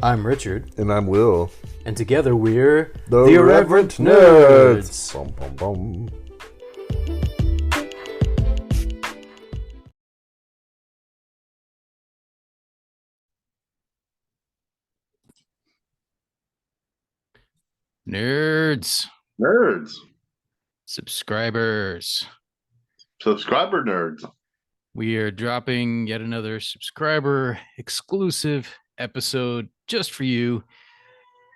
I'm Richard. And I'm Will. And together we're The Irreverent Nerds. Bum, bum, bum. Nerds. Subscribers. Subscriber nerds. We are dropping yet another subscriber exclusive episode just for you.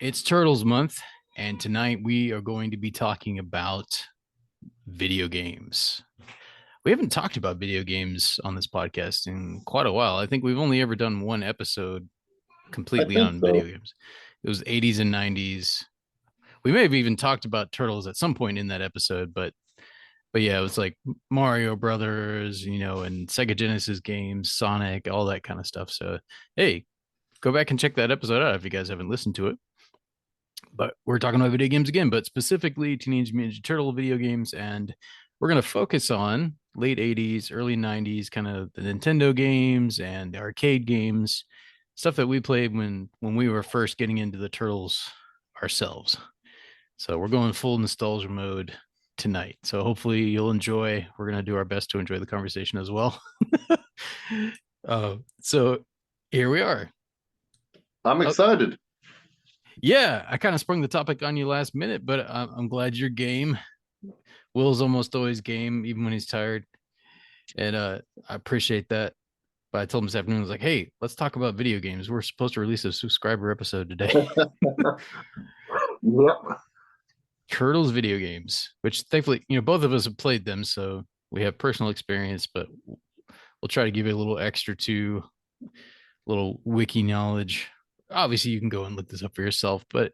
It's Turtles Month, and tonight we are going to be talking about video games. We haven't talked about video games on this podcast in quite a while. I think we've only ever done one episode completely on video games. It was 80s and 90s. We may have even talked about Turtles at some point in that episode, but yeah, it was like Mario Brothers, and Sega Genesis games, Sonic, all that kind of stuff. So, hey, go back and check that episode out if you guys haven't listened to it. But we're talking about video games again, but specifically Teenage Mutant Ninja Turtle video games. And we're going to focus on late 80s, early 90s, kind of the Nintendo games and the arcade games, stuff that we played when we were first getting into the Turtles ourselves. So we're going full nostalgia mode tonight. So hopefully you'll enjoy. We're going to do our best to enjoy the conversation as well. So here we are. I'm excited. Yeah, I kind of sprung the topic on you last minute, but I'm glad you're game. Will's almost always game, even when he's tired. And I appreciate that. But I told him this afternoon, I was like, hey, let's talk about video games. We're supposed to release a subscriber episode today. Yep. Turtles video games, which thankfully, both of us have played them, so we have personal experience, but we'll try to give you a little extra to little wiki knowledge. Obviously, you can go and look this up for yourself, but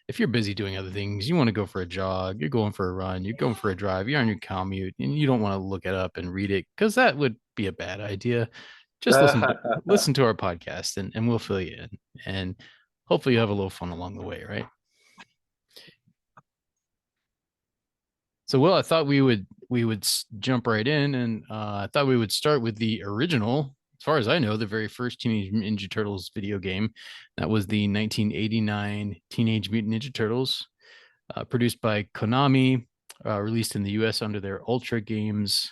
if you're busy doing other things, you want to go for a jog, you're going for a run, you're going for a drive, you're on your commute, and you don't want to look it up and read it because that would be a bad idea. Just listen to our podcast and we'll fill you in. And hopefully you have a little fun along the way, right? So, Will, I thought we would jump right in, and I thought we would start with the original, as far as I know, the very first Teenage Mutant Ninja Turtles video game. That was the 1989 Teenage Mutant Ninja Turtles, produced by Konami, released in the U.S. under their Ultra Games.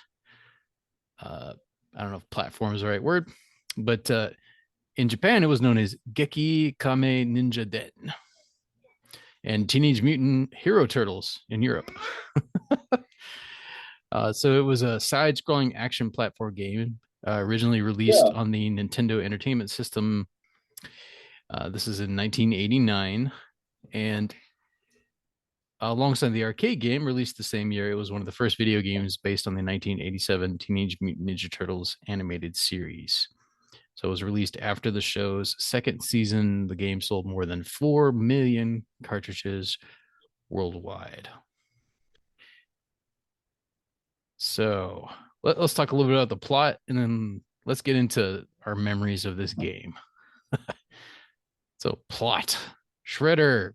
I don't know if platform is the right word, but in Japan, it was known as Geki Kame Ninja Den and Teenage Mutant Hero Turtles in Europe. So it was a side-scrolling action platform game, originally released on the Nintendo Entertainment System. This is in 1989, and alongside the arcade game released the same year, it was one of the first video games based on the 1987 Teenage Mutant Ninja Turtles animated series. So it was released after the show's second season. The game sold more than 4 million cartridges worldwide. So let's talk a little bit about the plot, and then let's get into our memories of this game. So, plot. Shredder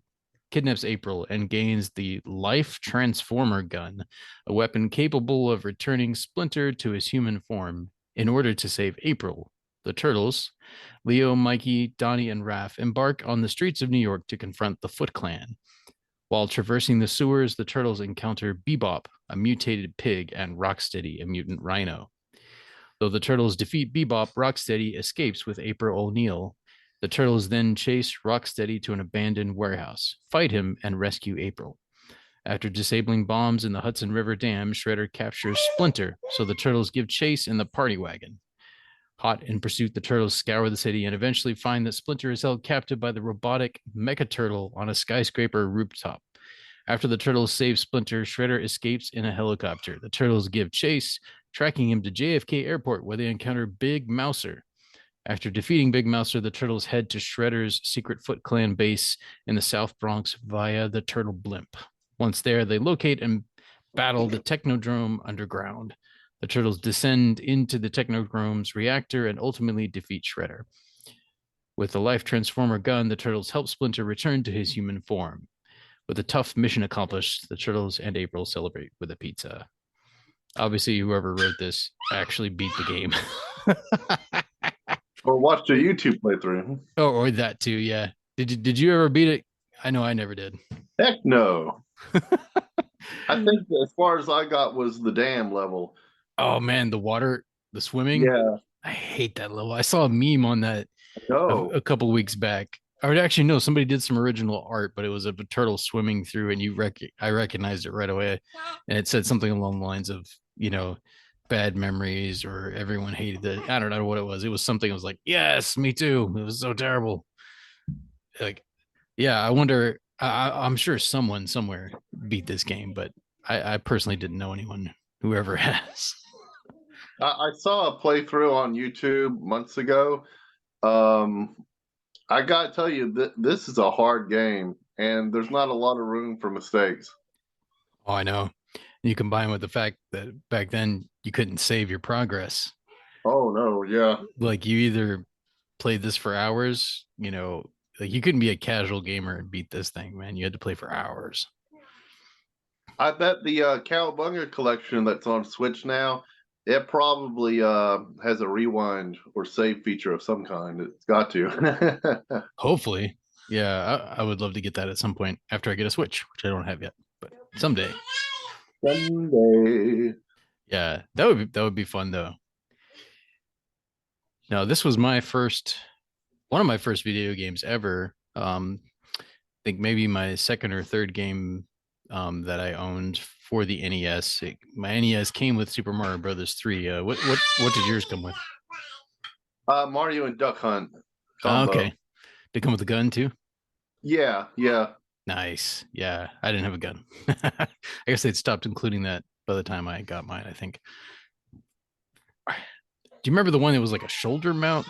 kidnaps April and gains the Life Transformer gun, a weapon capable of returning Splinter to his human form in order to save April. The Turtles, Leo, Mikey, Donnie, and Raph embark on the streets of New York to confront the Foot Clan. While traversing the sewers, the Turtles encounter Bebop, a mutated pig, and Rocksteady, a mutant rhino. Though the Turtles defeat Bebop, Rocksteady escapes with April O'Neil. The Turtles then chase Rocksteady to an abandoned warehouse, fight him, and rescue April. After disabling bombs in the Hudson River Dam, Shredder captures Splinter, so the Turtles give chase in the party wagon. Hot in pursuit, the Turtles scour the city and eventually find that Splinter is held captive by the robotic Mecha Turtle on a skyscraper rooftop. After the Turtles save Splinter, Shredder escapes in a helicopter. The Turtles give chase, tracking him to JFK Airport, where they encounter Big Mouser. After defeating Big Mouser, the Turtles head to Shredder's secret Foot Clan base in the South Bronx via the Turtle Blimp. Once there, they locate and battle the Technodrome underground. The Turtles descend into the Technodrome's reactor and ultimately defeat Shredder. With the Life Transformer gun, the Turtles help Splinter return to his human form. With a tough mission accomplished, the Turtles and April celebrate with a pizza. Obviously, whoever wrote this actually beat the game. Or watched a YouTube playthrough. Or that too, yeah. Did you ever beat it? I know I never did. Heck no. I think as far as I got was the dam level. Oh man, the water, the swimming. Yeah. I hate that level. I saw a meme on that No. a couple weeks back. I would actually know somebody did some original art, but it was of a turtle swimming through, and I recognized it right away, and it said something along the lines of bad memories or everyone hated it. I don't know what it was. It was something. I was like, yes, me too. It was so terrible. Like, yeah, I wonder. I'm sure someone somewhere beat this game, but I personally didn't know anyone who ever has. I saw a playthrough on YouTube months ago. Um, I got to tell you, this is a hard game, and there's not a lot of room for mistakes. Oh, I know. You combine with the fact that back then you couldn't save your progress. Oh, no. Yeah. Like you either played this for hours, like you couldn't be a casual gamer and beat this thing, man. You had to play for hours. I bet the Cowabunga collection that's on Switch now, it probably has a rewind or save feature of some kind. It's got to. Hopefully. Yeah, I would love to get that at some point after I get a Switch, which I don't have yet, but someday. Someday. Yeah, that would be fun though. No, this was my first one of my first video games ever. I think maybe my second or third game that I owned for the NES. My NES came with Super Mario Brothers 3. What did yours come with? Mario and Duck Hunt Okay. combo. Did it come with a gun too? Yeah, yeah. Nice. Yeah, I didn't have a gun. I guess they'd stopped including that by the time I got mine, I think. Do you remember the one that was like a shoulder mount?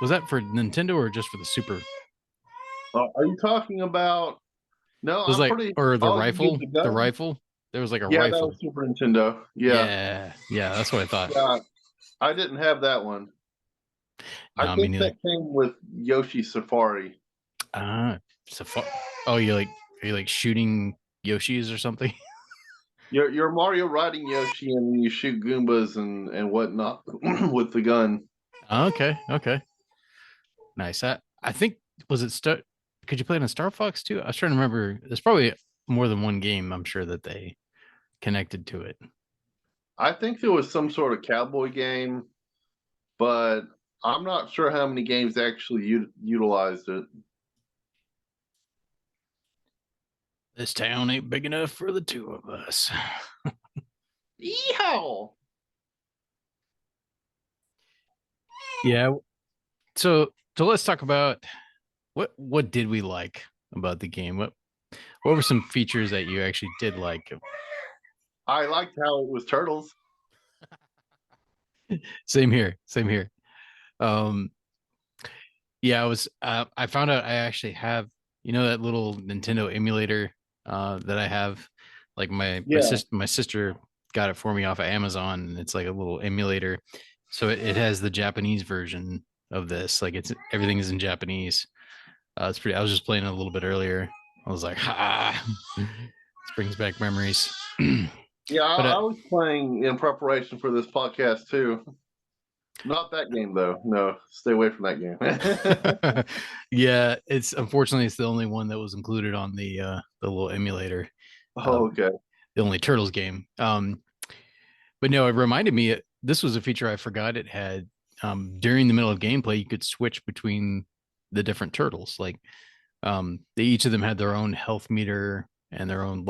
Was that for Nintendo or just for the Super? It Are you talking about? No, was I'm like, pretty. or the Oh, you get rifle, the the gun? rifle. There was like a Yeah, that rifle. was Super Nintendo. Yeah, Yeah, yeah, that's what I thought. yeah. I didn't have that one. I No, me think neither. that came with Yoshi Safari. Ah, oh, are you like shooting Yoshis or something? You're Mario riding Yoshi, and you shoot Goombas and whatnot with the gun. Okay, okay, nice. I think was it Star? Could you play it in Star Fox too? I was trying to remember. There's probably more than one game. I'm sure that they connected to it. I think there was some sort of cowboy game, but I'm not sure how many games actually utilized it. This town ain't big enough for the two of us. Yeehaw! Yeah. So let's talk about what did we like about the game? What were some features that you actually did like? I liked how it was turtles. Same here. Same here. Um, yeah, I found out I actually have that little Nintendo emulator that I have. Like Yeah, my sister got it for me off of Amazon, and it's like a little emulator. So it has the Japanese version of this. Like it's everything is in Japanese. It's pretty. I was just playing it a little bit earlier. I was like, ha! This brings back memories. yeah. I, But I was playing in preparation for this podcast too. Not that game though. No, stay away from that game. yeah, it's unfortunately it's the only one that was included on the little emulator, uh, Oh, okay. the only Turtles game. But no, it reminded me this was a feature I forgot it had. During the middle of gameplay, you could switch between the different turtles. Like they each of them had their own health meter and their own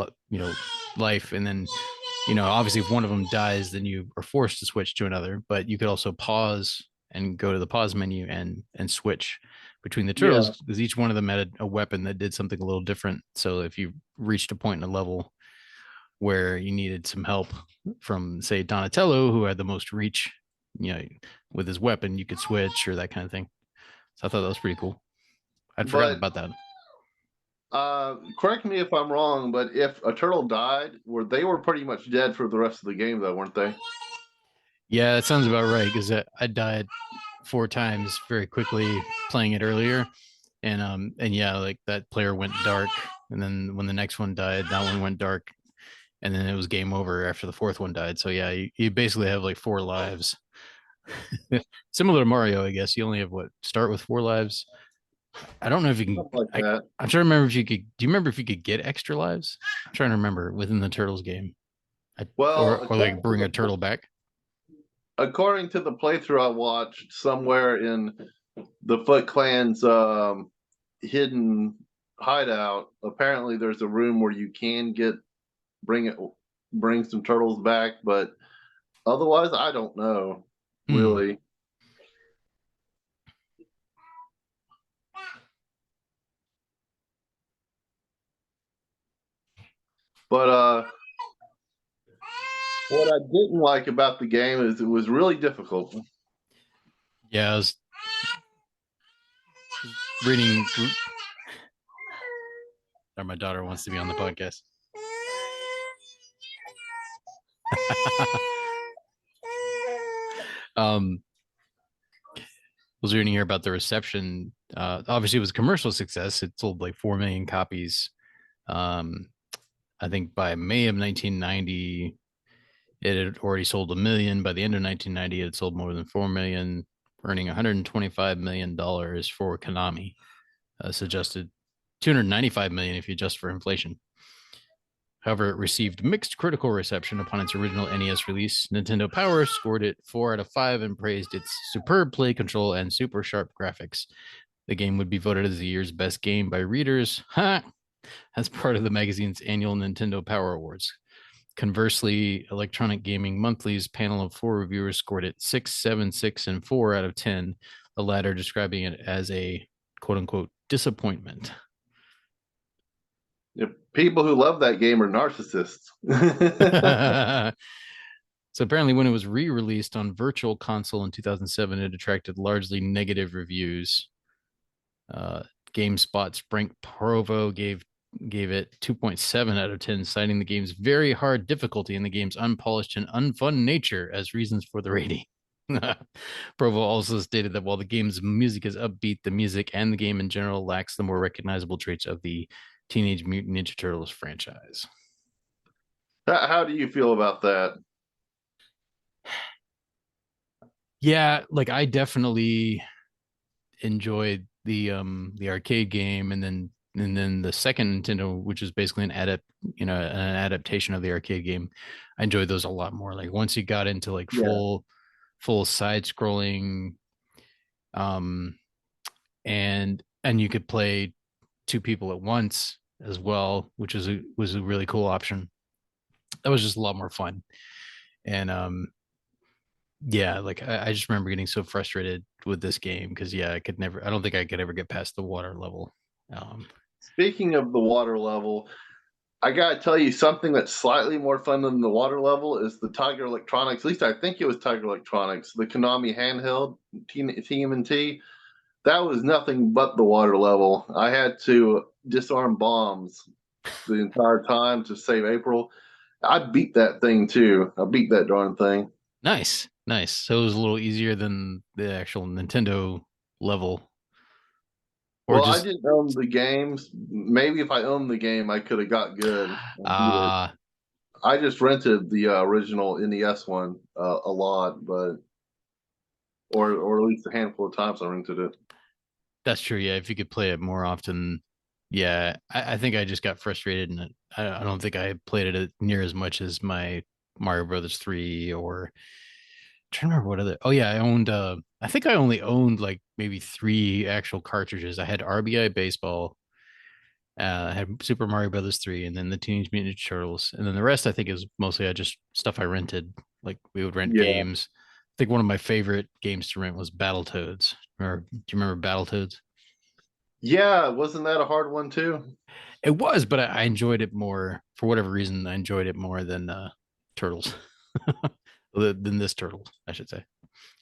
life, and then obviously if one of them dies, then you are forced to switch to another. But you could also pause and go to the pause menu and switch between the Yeah, turtles because each one of them had a weapon that did something a little different. So if you reached a point in a level where you needed some help from, say, Donatello, who had the most reach, you know, with his weapon, you could switch or that kind of thing. So I thought that was pretty cool. I'd forgotten but about that. correct me if I'm wrong, but if a turtle died, they were pretty much dead for the rest of the game, though, weren't they? Yeah, that sounds about right because I died 4 times very quickly playing it earlier, and yeah, like that player went dark, and then when the next one died, that one went dark, and then it was game over after the fourth one died. So yeah, you basically have like 4 lives. Similar to Mario, I guess. You only have what start with 4 lives. I don't know if you can. Stuff like that. I'm trying to remember if you could. Do you remember if you could get extra lives? I'm trying to remember within the Turtles game, Well, or like bring a turtle back. according to the playthrough I watched, somewhere in the Foot Clan's hidden hideout, apparently there's a room where you can bring it bring some turtles back, but otherwise I don't know Hmm. really. But what I didn't like about the game is it was really difficult. Yeah, I was reading. Or my daughter wants to be on the podcast. um, was reading here about the reception. Obviously, it was a commercial success. It sold like 4 million copies. Um, I think by May of 1990, it had already sold 1 million. By the end of 1990, it had sold more than 4 million, earning 125 million dollars for Konami. Suggested 295 million if you adjust for inflation. However, it received mixed critical reception upon its original NES release. Nintendo Power scored it 4 out of 5 and praised its superb play control and super sharp graphics. The game would be voted as the year's best game by readers as part of the magazine's annual Nintendo Power Awards. Conversely, Electronic Gaming Monthly's panel of 4 reviewers scored it 6, 7, 6, and 4 out of 10, the latter describing it as a quote unquote disappointment. If people who love that game are narcissists. So apparently, when it was re-released on Virtual Console in 2007, it attracted largely negative reviews. Uh, GameSpot's Frank Provo gave it 2.7 out of 10, citing the game's very hard difficulty and the game's unpolished and unfun nature as reasons for the rating. Provo also stated that while the game's music is upbeat, the music and the game in general lacks the more recognizable traits of the Teenage Mutant Ninja Turtles franchise. How do you feel about that? Yeah, like I definitely enjoyed the arcade game, and then the second Nintendo, which is basically an adaptation of the arcade game. I enjoyed those a lot more. Like once you got into like Yeah. full side scrolling, um, and you could play two people at once as well, which was a really cool option. That was just a lot more fun. And yeah, like I just remember getting so frustrated with this game because yeah, I don't think I could ever get past the water level. Um, Speaking of the water level, I gotta tell you something that's slightly more fun than the water level is the Tiger Electronics. At least I think it was Tiger Electronics, the Konami handheld TMNT. That was nothing but the water level. I had to disarm bombs the entire time to save April. I beat that thing too. I beat that darn thing. nice, nice. So it was a little easier than the actual Nintendo level, or Well, I just didn't own the games. Maybe if I owned the game, I could have got good and beat it. uh I just rented the original NES one a lot, but or at least a handful of times I rented it. that's true. Yeah, if you could play it more often, yeah. I think I just got frustrated, and I don't think I played it near as much as my Mario Brothers 3 or trying to remember what other. Oh yeah, I owned. I think I only owned like maybe three actual cartridges. I had RBI Baseball, I had Super Mario Brothers 3, and then the Teenage Mutant Ninja Turtles, and then the rest I think is mostly I just stuff I rented. Like we would rent Yeah, games. I think one of my favorite games to rent was Battletoads. Or do you remember Battletoads? yeah. Wasn't that a hard one too? It was, but I enjoyed it more for whatever reason. I enjoyed it more than Turtles, than this Turtles, I should say.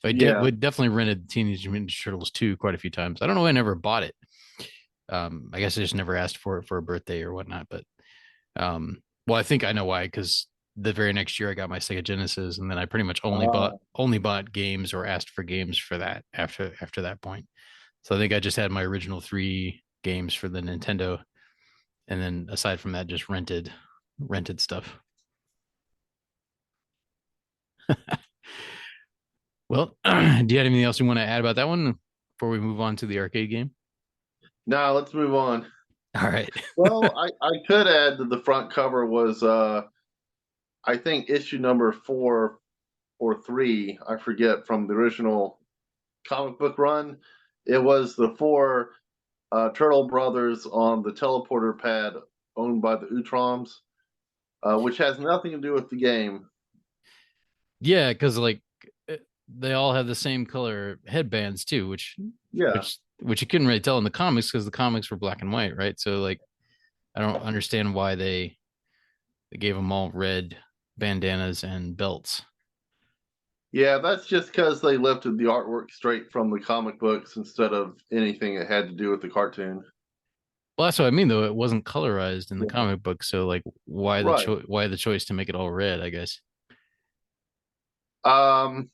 Yeah, We definitely rented Teenage Mutant Ninja Turtles 2 quite a few times. I don't know why I never bought it. I guess I just never asked for it for a birthday or whatnot. But well, I think I know why, because the very next year I got my Sega Genesis, and then I pretty much uh, only bought games or asked for games for that after that point. So I think I just had my original three games for the Nintendo, and then aside from that, just rented stuff. Well, do you have anything else you want to add about that one before we move on to the arcade game? Now let's move on. All right. Well, I could add that the front cover was I think issue number 4 or 3, I forget, from the original comic book run. It was the four Turtle Brothers on the teleporter pad owned by the Utroms, which has nothing to do with the game. Yeah, because like they all have the same color headbands too, which Yeah. which you couldn't really tell in the comics because the comics were black and white, right? So like I don't understand why they gave them all red bandanas and belts. Yeah, that's just because they lifted the artwork straight from the comic books instead of anything that had to do with the cartoon. Well, that's what I mean, though. It wasn't colorized in the Yeah. comic book, so like, Right. why the choice to make it all red? I guess. Um,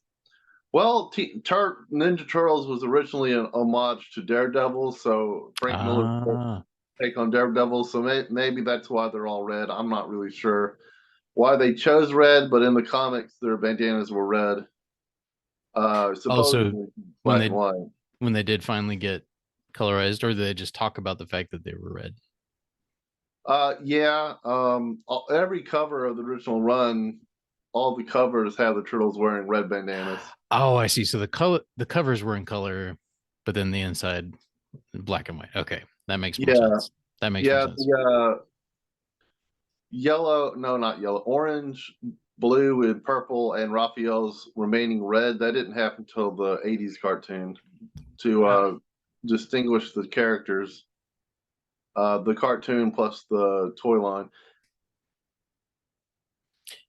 well, Ninja Turtles was originally an homage to Daredevil, so Frank Miller's Ah, take on Daredevil, so maybe that's why they're all red. I'm not really sure why they chose red, but in the comics, their bandanas were red. also Supposedly when black and they white. when they did finally get colorized, or did they just talk about the fact that they were red? Yeah. Every cover of the original run, all the covers have the turtles wearing red bandanas. Oh, I see. So the covers were in color, but then the inside black and white. Okay, that makes more Yeah, sense. That makes more yeah. sense. The yellow, no, not yellow, orange, blue, and purple, and Raphael's remaining red. That didn't happen until the '80s cartoon to Wow. distinguish the characters. The cartoon plus the toy line.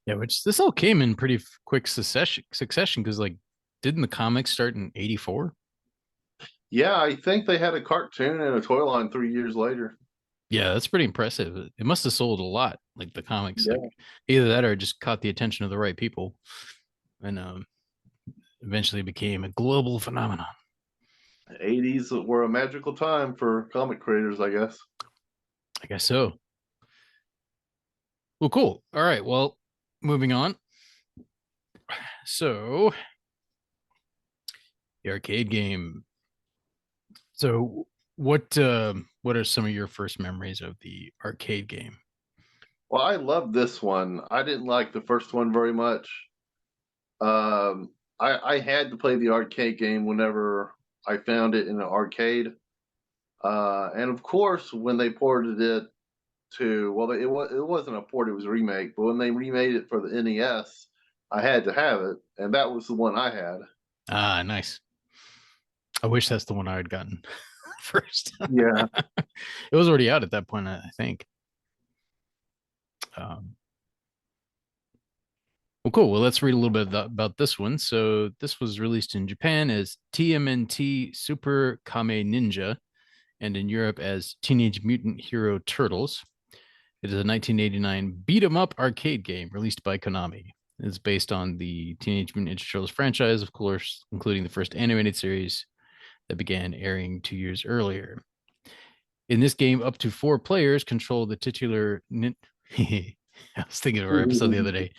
Yeah, which this all came in pretty quick succession because like didn't the comics start in 84? Yeah, I think they had a cartoon and a toy line 3 years later. Yeah, that's pretty impressive. It must have sold a lot, like the comics. Like Yeah, either that or it just caught the attention of the right people and eventually became a global phenomenon. '80s were a magical time for comic creators, I guess. I guess so. Well, cool. All right. Well, moving on. So the arcade game. So what are some of your first memories of the arcade game? Well, I love this one. I didn't like the first one very much. I had to play the arcade game whenever I found it in an arcade. And of course, when they ported it to, well, it wasn't a port, it was a remake. But when they remade it for the NES, I had to have it, and that was the one I had. Ah, nice. I wish that's the one I had gotten first. Yeah. It was already out at that point, I think. Um, well, cool. Well, let's read a little bit about this one. So, this was released in Japan as TMNT Super Kame Ninja and in Europe as Teenage Mutant Hero Turtles. It is a 1989 beat 'em up arcade game released by Konami. It's based on the Teenage Mutant Ninja Turtles franchise, of course, including the first animated series that began airing 2 years earlier. In this game, up to 4 players control the titular. I was thinking of our episode the other day.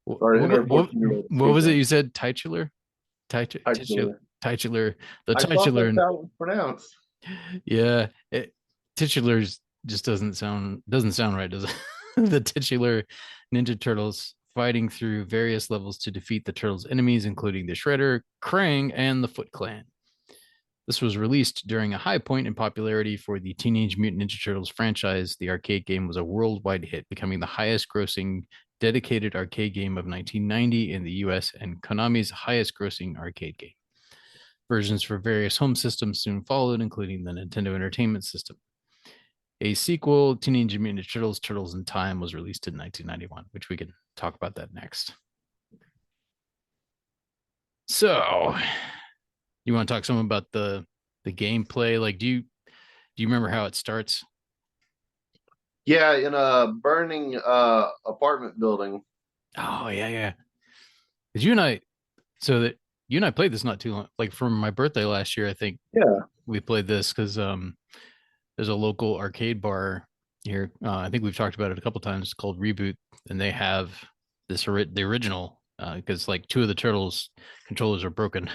What, Sorry, what, what, 114-year-old what was it speaking. you said? Titular? Titular? Titular. Titular. The I thought that's titular. how it was pronounced. Yeah. Titulars just doesn't sound right, does it? The titular Ninja Turtles fighting through various levels to defeat the Turtles' enemies, including the Shredder, Krang, and the Foot Clan. This was released during a high point in popularity for the Teenage Mutant Ninja Turtles franchise. The arcade game was a worldwide hit, becoming the highest grossing dedicated arcade game of 1990 in the US and Konami's highest grossing arcade game. Versions for various home systems soon followed, including the Nintendo Entertainment System. A sequel, Teenage Mutant Ninja Turtles: Turtles in Time, was released in 1991, which we can talk about that next. So, you want to talk some about the gameplay? Like, do you remember how it starts? Yeah, in a burning apartment building. Oh yeah, yeah. Did you and I? So that you and I played this not too long. Like for my birthday last year, I think Yeah. we played this because there's a local arcade bar here. I think we've talked about it a couple times. Called Reboot, and they have the original because like 2 of the turtles controllers are broken.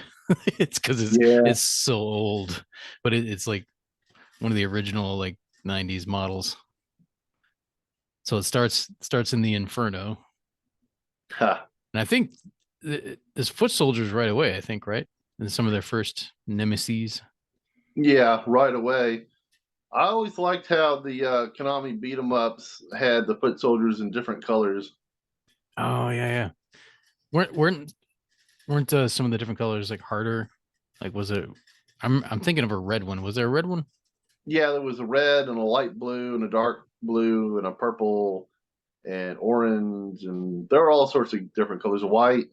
It's because it's Yeah. it's so old, but it's like one of the original like 90s models. So it starts in the Inferno. Ha. And I think there's foot soldiers right away, I think, right? And some of their first nemesis. Yeah, right away. I always liked how the Konami beat 'em ups had the foot soldiers in different colors. Oh yeah, yeah. Weren't some of the different colors like harder? Like was it I'm thinking of a red one. Was there a red one? Yeah, there was a red and a light blue and a dark blue and a purple and orange, and there were all sorts of different colors. White.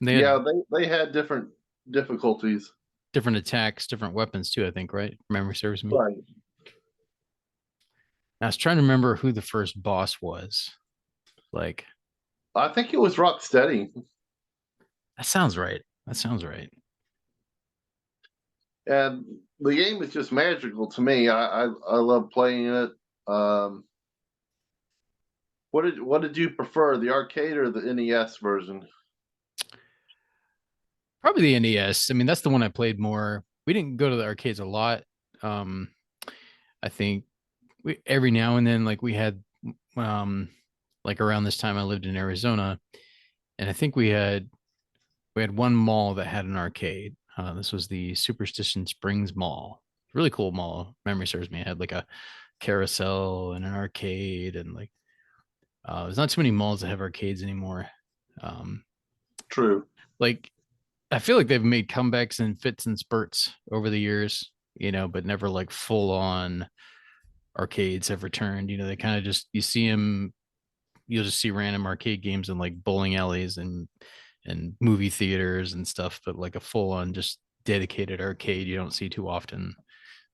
And they Yeah, had they had different difficulties. different attacks, different weapons too, I think, right? Memory serves me. Right. I was trying to remember who the first boss was. Like, I think it was Rocksteady, that sounds right. That sounds right. and the game is just magical to me. I love playing it. Um, what did you prefer, the arcade or the NES version? Probably the NES. I mean, that's the one I played more. We didn't go to the arcades a lot. Um, I think we every now and then, like we had, um, like around this time I lived in Arizona, and I think we had one mall that had an arcade. This was the Superstition Springs Mall. Really cool mall. Memory serves me. It had like a carousel and an arcade, and like there's not too many malls that have arcades anymore. Um, True. like I feel like they've made comebacks in fits and spurts over the years, but never like full on arcades have returned. They kind of just you'll just see random arcade games in like bowling alleys and movie theaters and stuff, but like a full on just dedicated arcade you don't see too often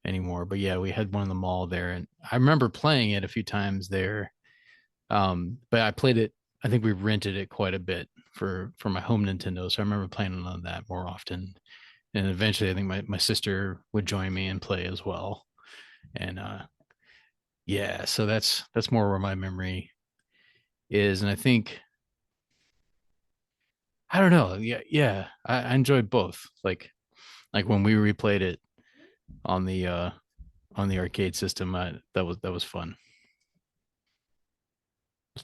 anymore. But yeah, we had one in the mall there, and I remember playing it a few times there. But I played it. I think we rented it quite a bit for my home Nintendo, so I remember playing on that more often. And eventually, I think my sister would join me and play as well. And yeah, so that's more where my memory is. And I think I don't know. Yeah, yeah, I enjoyed both. Like when we replayed it on the arcade system, that was fun.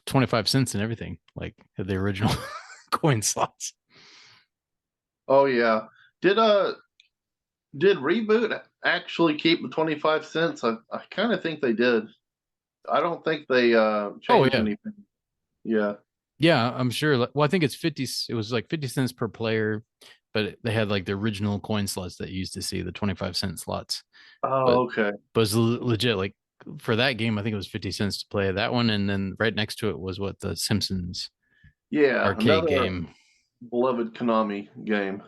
25 cents and everything, like the original coin slots. Oh yeah. Did did Reboot actually keep the 25 cents? I kind of think they did. I don't think they Oh changed yeah, anything. Yeah. yeah, I'm sure. Well, I think it's 50. It was like 50 cents per player, but they had like the original coin slots that you used to see, the 25-cent slots. But Oh, okay. but it's legit. Like for that game, I think it was 50 cents to play that one, and then right next to it was what the Simpsons Yeah, arcade another game. beloved Konami game.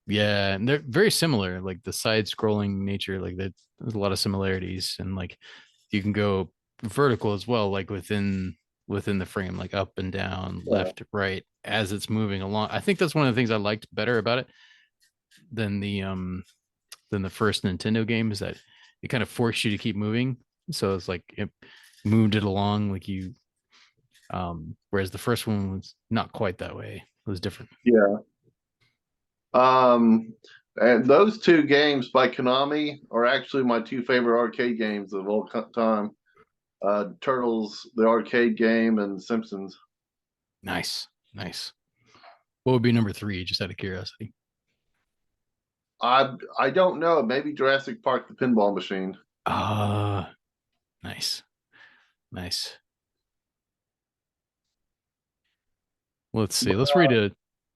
Yeah, and they're very similar. Like the side-scrolling nature, like there's a lot of similarities, and like you can go vertical as well, like within the frame, like up and down, Yeah. left, right, as it's moving along. I think that's one of the things I liked better about it than the first Nintendo game is that it kind of forced you to keep moving. So it's like it moved it along like you whereas the first one was not quite that way. It was different. Yeah. And those two games by Konami are actually my two favorite arcade games of all time. Turtles, the arcade game, and Simpsons. Nice. Nice. What would be number three, just out of curiosity? I don't know. Maybe Jurassic Park, the pinball machine. Nice. Nice. Let's see. But, Let's read a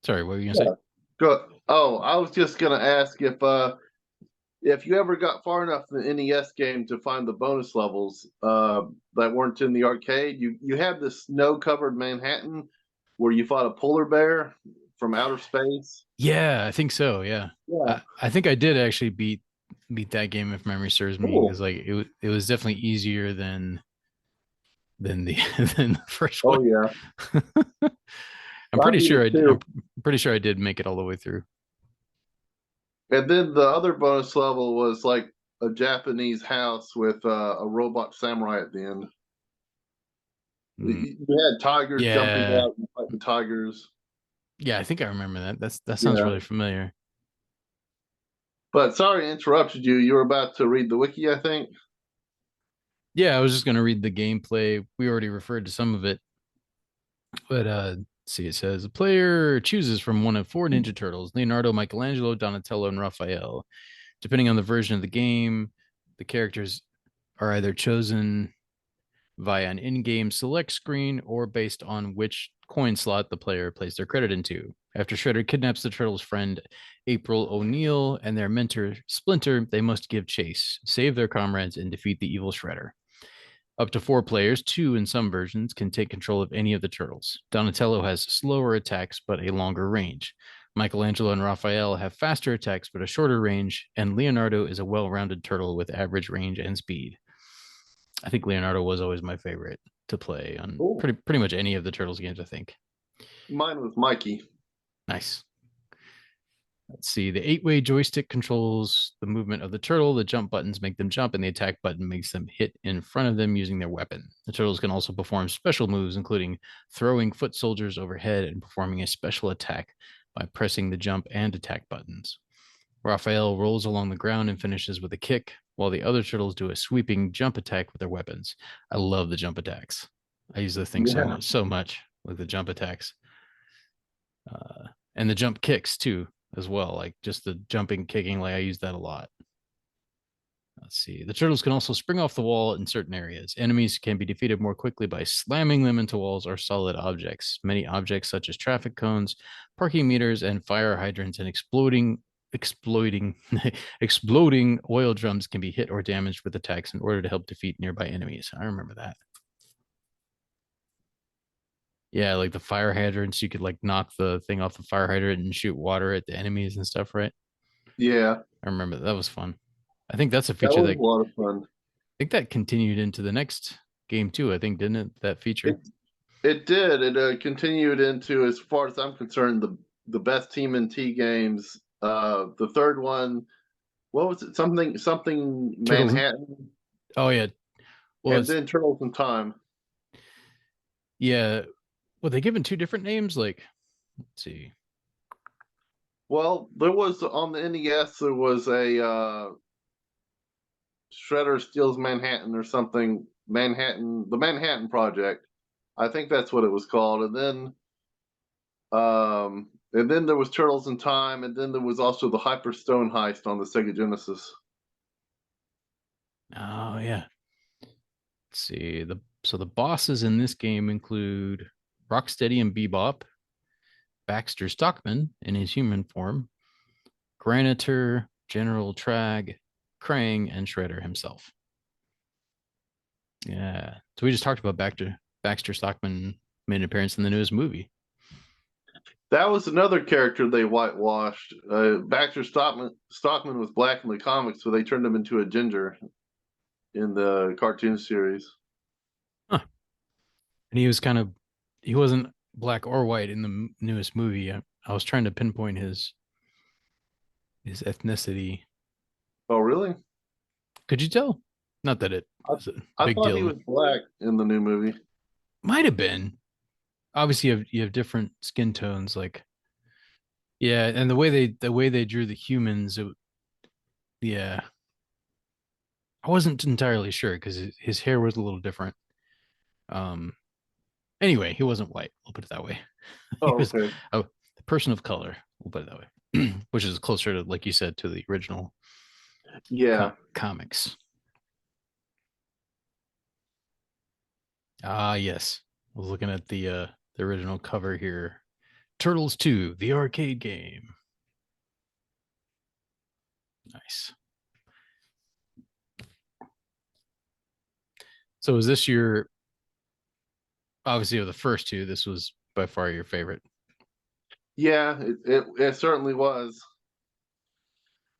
sorry, what were you gonna say? yeah. Go. Oh, I was just gonna ask if you ever got far enough in the NES game to find the bonus levels that weren't in the arcade. You had this snow-covered Manhattan where you fought a polar bear from outer space. Yeah, I think so. Yeah. Yeah. I think I did actually beat that game if memory serves me, because Cool. like it was definitely easier than the than the first one. Oh yeah. I'm I pretty beat sure it I'm too. pretty sure I did make it all the way through. And then the other bonus level was like a Japanese house with a robot samurai at the end. Mm, You had tigers jumping yeah. out and fight the tigers. Yeah, I think I remember that. That sounds Yeah. really familiar. But sorry I interrupted you. You were about to read the wiki, I think. Yeah, I was just gonna read the gameplay. We already referred to some of it, but see, it says a player chooses from one of four Ninja Turtles: Leonardo, Michelangelo, Donatello, and Raphael. Depending on the version of the game, the characters are either chosen via an in-game select screen or based on which coin slot the player placed their credit into. After Shredder kidnaps the turtle's friend April O'Neil and their mentor Splinter, they must give chase, save their comrades, and defeat the evil Shredder. Up to four players, two in some versions, can take control of any of the turtles. Donatello has slower attacks but a longer range. Michelangelo and Raphael have faster attacks but a shorter range, and Leonardo is a well rounded turtle with average range and speed. I think Leonardo was always my favorite to play on Cool. pretty much any of the Turtles games, I think. Mine was Mikey. Nice. Let's see. The eight-way joystick controls the movement of the turtle. The jump buttons make them jump, and the attack button makes them hit in front of them using their weapon. The turtles can also perform special moves, including throwing foot soldiers overhead and performing a special attack by pressing the jump and attack buttons. Raphael rolls along the ground and finishes with a kick, while the other turtles do a sweeping jump attack with their weapons. I love the jump attacks. I use the thing Yeah. so much with the jump attacks, and the jump kicks too, as well. Like just the jumping, kicking. Like I use that a lot. Let's see. The turtles can also spring off the wall in certain areas. Enemies can be defeated more quickly by slamming them into walls or solid objects. Many objects, such as traffic cones, parking meters, and fire hydrants, and exploding exploding oil drums can be hit or damaged with attacks in order to help defeat nearby enemies. I remember that. Yeah, like the fire hydrants, you could like knock the thing off the fire hydrant and shoot water at the enemies and stuff, right? Yeah. I remember that was fun. I think that's a That feature was that a lot of fun. I think that continued into the next game too. I think didn't it that feature? It it did. It continued into, as far as I'm concerned, the best TMNT games. The third one, what was it? Something Turtles. Manhattan, Oh yeah. Well, and it's then Turtles in Time. yeah. Well, they given two different names. Like, let's see. Well, there was on the NES. There was a Shredder steals Manhattan or something. Manhattan, the Manhattan Project. I think that's what it was called. And then there was Turtles in Time, and then there was also the Hyper Stone Heist on the Sega Genesis. Oh yeah. Let's see. The bosses in this game include Rocksteady and Bebop, Baxter Stockman in his human form, Granitor, General Trag, Krang, and Shredder himself. Yeah. So we just talked about Baxter Stockman made an appearance in the newest movie. That was another character they whitewashed. Baxter Stockman was black in the comics, so they turned him into a ginger in the cartoon series. Huh. And he wasn't black or white in the newest movie. I was trying to pinpoint his ethnicity. Oh, really? Could you tell? Not that it I, is a I big thought he deal. was black in the new movie. Might have been. Obviously, you have different skin tones. Like yeah, and the way they drew the humans, yeah, I wasn't entirely sure because his hair was a little different. Um. Anyway, he wasn't white. We'll put it that way. He Oh, was okay. a person of color. We'll put it that way, which is closer to, like you said, to the original Yeah. comics. Ah, yes. I was looking at the original cover here. Turtles 2, the arcade game. Nice. So is this your obviously of the first two, this was by far your favorite? Yeah, it certainly was.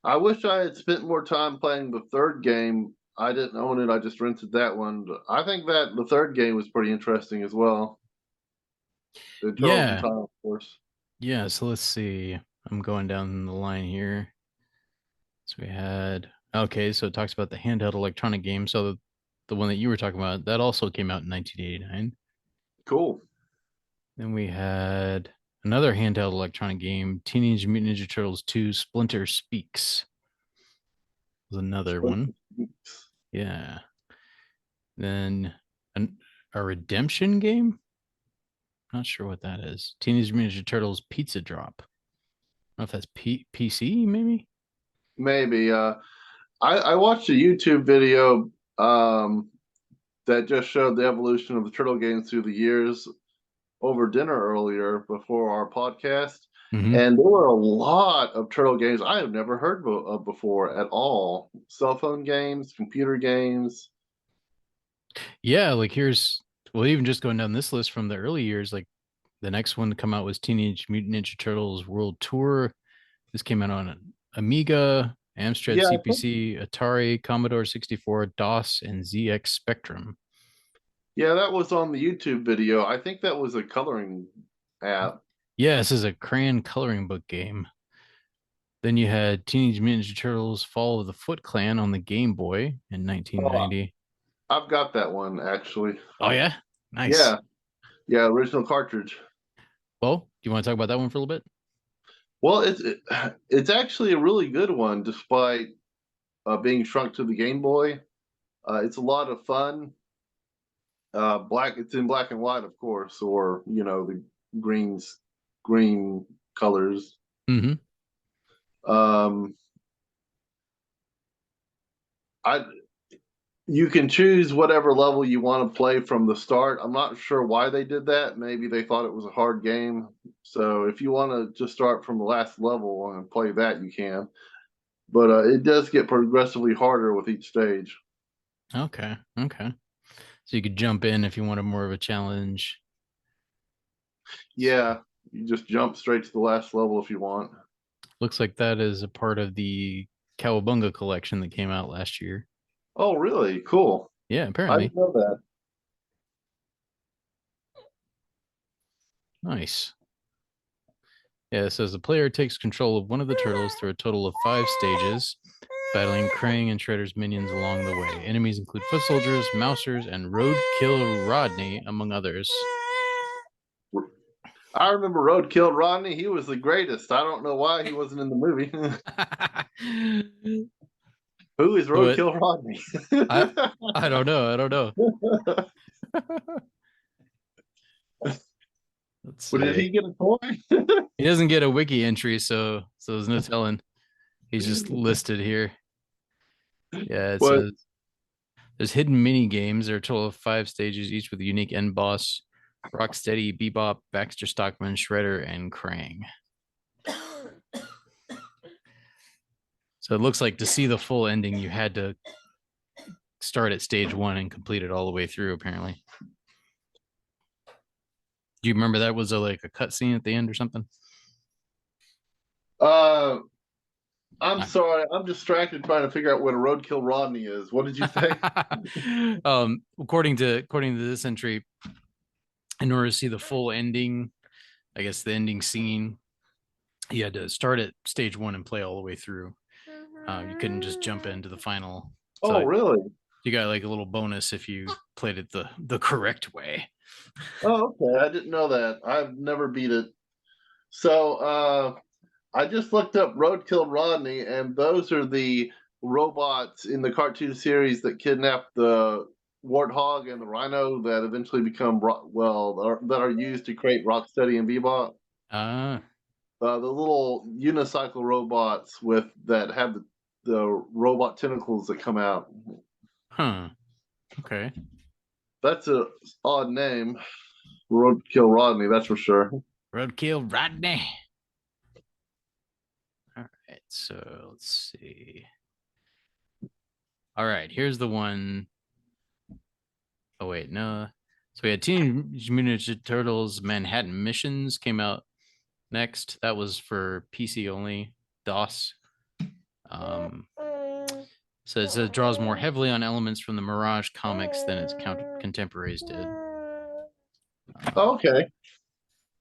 I wish I had spent more time playing the third game. I didn't own it. I just rented that one. But I think that the third game was pretty interesting as well. The Turtles in Yeah. Time, of course. Yeah, so let's see. I'm going down the line here. So we had okay, so it talks about the handheld electronic game. So the one that you were talking about, that also came out in 1989. Cool. Then we had another handheld electronic game, Teenage Mutant Ninja Turtles 2 Splinter Speaks. was another one. Yeah. Then an, a redemption game. Not sure what that is. Teenage Mutant Ninja Turtles Pizza Drop. I don't know if that's PC, maybe. Maybe. I watched a YouTube video that just showed the evolution of the turtle games through the years over dinner earlier before our podcast. Mm-hmm. And there were a lot of turtle games I have never heard of before at all. Cell phone games, computer games. Yeah, like here's well, even just going down this list from the early years, like the next one to come out was Teenage Mutant Ninja Turtles World Tour. This came out on Amiga, Amstrad Yeah, I think, CPC, Atari, Commodore 64, DOS, and ZX Spectrum. yeah, that was on the YouTube video. I think that was a coloring app. Yeah, this is a crayon coloring book game. Then you had Teenage Mutant Ninja Turtles Fall of the Foot Clan on the Game Boy in Oh, 1990. I've got that one actually. Oh, yeah? Nice. Yeah, yeah, original cartridge. Well, do you want to talk about that one for a little bit? Well, it's actually a really good one, despite being shrunk to the Game Boy. It's a lot of fun. Black. It's in black and white, of course, or the greens, green colors. Mm-hmm. Um, I You can choose whatever level you want to play from the start. I'm not sure why they did that. Maybe they thought it was a hard game. So if you want to just start from the last level and play that, you can. But it does get progressively harder with each stage. Okay. Okay. So you could jump in if you wanted more of a challenge. Yeah, you just jump straight to the last level if you want. Looks like that is a part of the Cowabunga collection that came out last year. Oh, really? Cool. Yeah, I apparently. didn't know that. Nice. Yeah, it says the player takes control of one of the turtles through a total of 5 stages, battling Krang and Shredder's minions along the way. Enemies include foot soldiers, mousers, and Roadkill Rodney, among others. I remember Road killed Rodney. He was the greatest. I don't know why he wasn't in the movie. Who is But Roadkill Rodney? I I don't know. I don't know. Let's But did see. he get a toy? He doesn't get a wiki entry, so there's no telling. He's just listed here. Yeah, it But says there's hidden mini games. There are a total of 5 stages, each with a unique end boss. Rocksteady, Bebop, Baxter Stockman, Shredder, and Krang. So it looks like to see the full ending, you had to start at stage 1 and complete it all the way through, apparently. Do you remember that was like a cutscene at the end or something? uh, I'm Uh, sorry. I'm distracted trying to figure out what a Roadkill Rodney is. What did you say? according to this entry, in order to see the full ending, I guess the ending scene, you had to start at stage 1 and play all the way through. You couldn't just jump into the final. Oh, So really? you got like a little bonus if you played it the correct way. Oh, okay. I didn't know that. I've never beat it. So I just looked up Roadkill Rodney, and those are the robots in the cartoon series that kidnap the warthog and the rhino that eventually become that are used to create Rocksteady and Bebop. Uh The little unicycle robots with that have the robot tentacles that come out. huh. Okay. That's a odd name, Roadkill Rodney. That's for sure. Roadkill Rodney. All right, so let's see. All right, here's the one. Oh wait, no. So we had Teenage Mutant Ninja Turtles Manhattan Missions came out next. That was for PC only, DOS. Um, so it says draws more heavily on elements from the Mirage comics than its contemporaries did. Okay.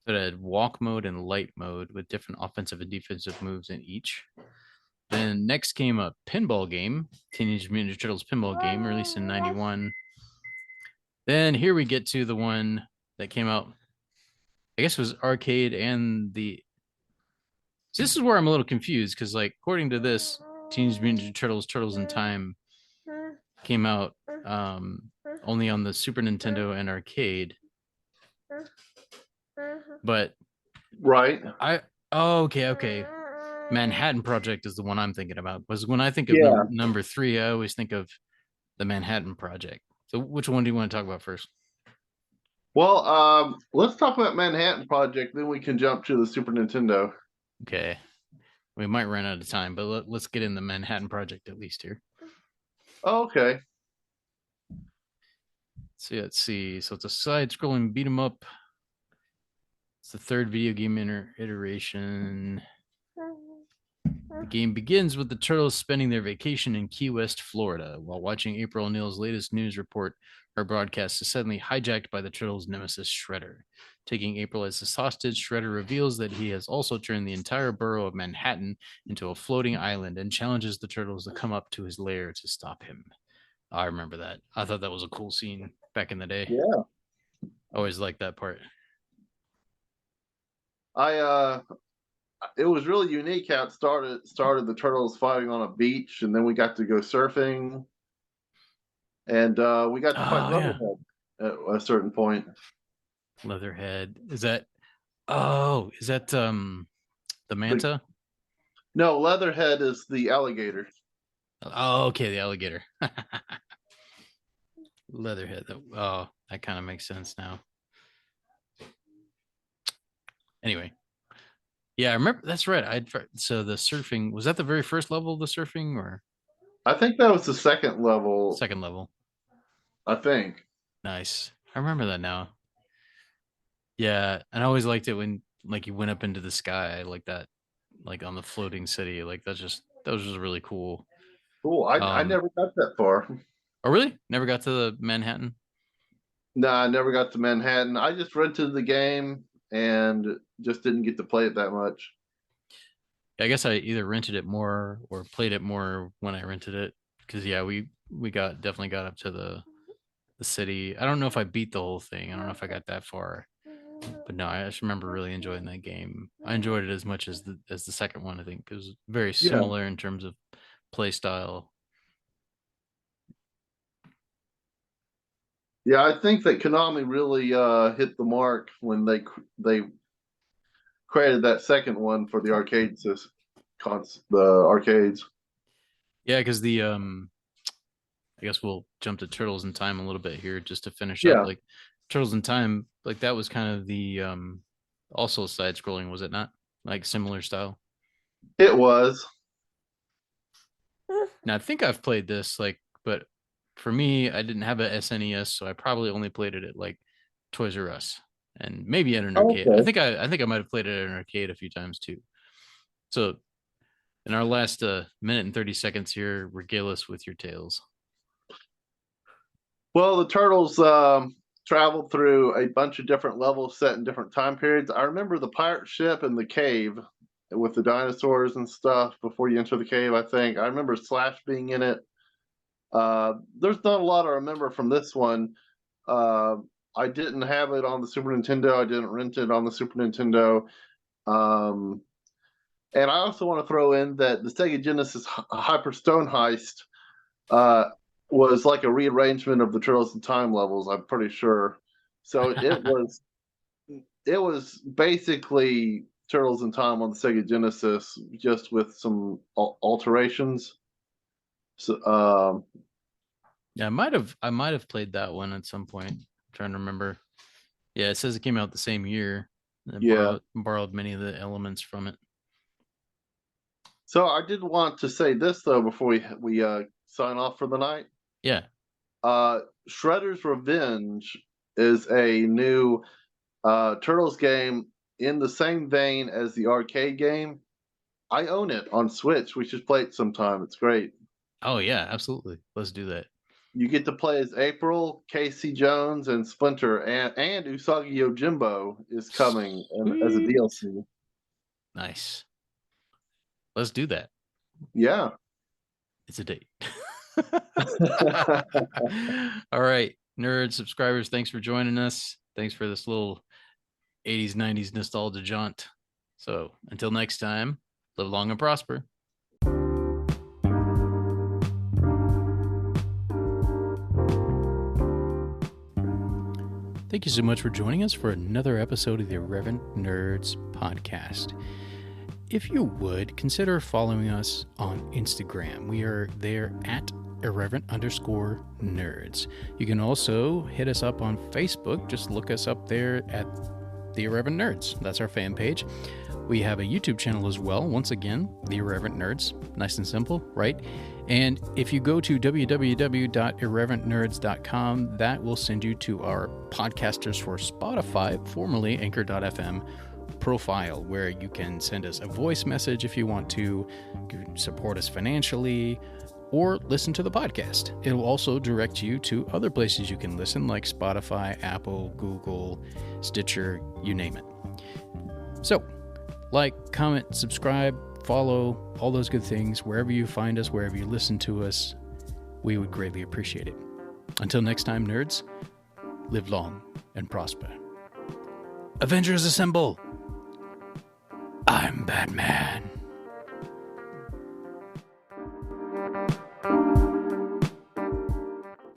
So it had walk mode and light mode with different offensive and defensive moves in each. Then next came a pinball game, Teenage Mutant Ninja Turtles pinball game, released in '91. Then here we get to the one that came out, I guess it was arcade and the. So this is where I'm a little confused because, like, according to this, Teenage Mutant Ninja Turtles: Turtles in Time came out only on the Super Nintendo and arcade. But Right. okay. Manhattan Project is the one I'm thinking about. Because when I think of Yeah. number 3, I always think of the Manhattan Project. So which one do you want to talk about first? Well, let's talk about Manhattan Project, then we can jump to the Super Nintendo. Okay. We might run out of time, but let's get in the Manhattan Project at least here. Okay. So let's see. So it's a side-scrolling beat 'em up. It's the third video game iteration. The game begins with the Turtles spending their vacation in Key West, Florida, while watching April O'Neil's latest news report. Her broadcast is suddenly hijacked by the Turtles' nemesis, Shredder. Taking April as his hostage, Shredder reveals that he has also turned the entire borough of Manhattan into a floating island and challenges the Turtles to come up to his lair to stop him. I remember that. I thought that was a cool scene back in the day. Yeah. Always liked that part. It was really unique how it started the turtles fighting on a beach, and then we got to go surfing, and we got to fight Oh yeah, Leatherhead at a certain point. Leatherhead. Is that the The, manta? no, Leatherhead is the alligator. Oh, okay, the alligator. Leatherhead. Oh, that kind of makes sense now. Anyway, yeah, I remember. That's right. I tried. So the surfing, was that the very first level of the surfing or I think that was the second level. second level? I think. Nice. I remember that now. Yeah, and I always liked it when like you went up into the sky like that, like on the floating city. Like that was just really cool. Cool. I Um, never got that far. oh really? Never got to the Manhattan? No, I never got to Manhattan. I just rented the game and just didn't get to play it that much. I guess I either rented it more or played it more when I rented it. Because yeah, we got definitely got up to the city. I don't know if I beat the whole thing. I don't know if I got that far, but no, I just remember really enjoying that game. I enjoyed it as much as the second one. I think it was very Yeah. similar in terms of play style. Yeah, I think that Konami really hit the mark when they created that second one for the the arcades. Yeah, because I guess we'll jump to Turtles in Time a little bit here just to finish up. Yeah, Like Turtles in Time, like that was kind of the also side scrolling, was it not? Like similar style. it was. Now I think I've played this like, but for me, I didn't have a SNES, so I probably only played it at like Toys R Us and maybe at an arcade. Okay. I think I might have played it at an arcade a few times too. So in our last minute and 30 seconds here, regale us with your tales. Well, the turtles traveled through a bunch of different levels set in different time periods. I remember the pirate ship and the cave with the dinosaurs and stuff before you enter the cave. I think I remember Slash being in it. There's not a lot I remember from this one. Uh, I didn't have it on the Super Nintendo. I didn't rent it on the Super Nintendo. Um, and I also want to throw in that the Sega Genesis Hyper Stone Heist uh, was like a rearrangement of the Turtles in Time levels. I'm pretty sure. So it was basically Turtles in Time on the Sega Genesis, just with some alterations. So, Yeah, I might have played that one at some point. I'm trying to remember. Yeah, it says it came out the same year. I yeah. borrowed many of the elements from it. So I did want to say this though before we sign off for the night. Yeah. Uh, Shredder's Revenge is a new Turtles game in the same vein as the arcade game. I own it on Switch. We should play it sometime. It's great. Oh yeah, absolutely. Let's do that. You get to play as April, Casey Jones, and Splinter, and Usagi Yojimbo is coming as a Sweet. DLC. Nice. Let's do that. Yeah. It's a date. All right, nerd subscribers, thanks for joining us. Thanks for this little 80s, 90s nostalgia jaunt. So until next time, live long and prosper. Thank you so much for joining us for another episode of the Irreverent Nerds podcast. If you would, consider following us on Instagram. We are there at irreverent_nerds. You can also hit us up on Facebook. Just look us up there at the Irreverent Nerds. That's our fan page. We have a YouTube channel as well. Once again, the Irreverent Nerds. Nice and simple, right? And if you go to www.irreverentnerds.com, that will send you to our Podcasters for Spotify, formerly Anchor.fm profile, where you can send us a voice message if you want to, support us financially, or listen to the podcast. It will also direct you to other places you can listen, like Spotify, Apple, Google, Stitcher, you name it. So, like, comment, subscribe, follow, all those good things, wherever you find us, wherever you listen to us. We would greatly appreciate it. Until next time, nerds, live long and prosper. Avengers assemble! I'm Batman.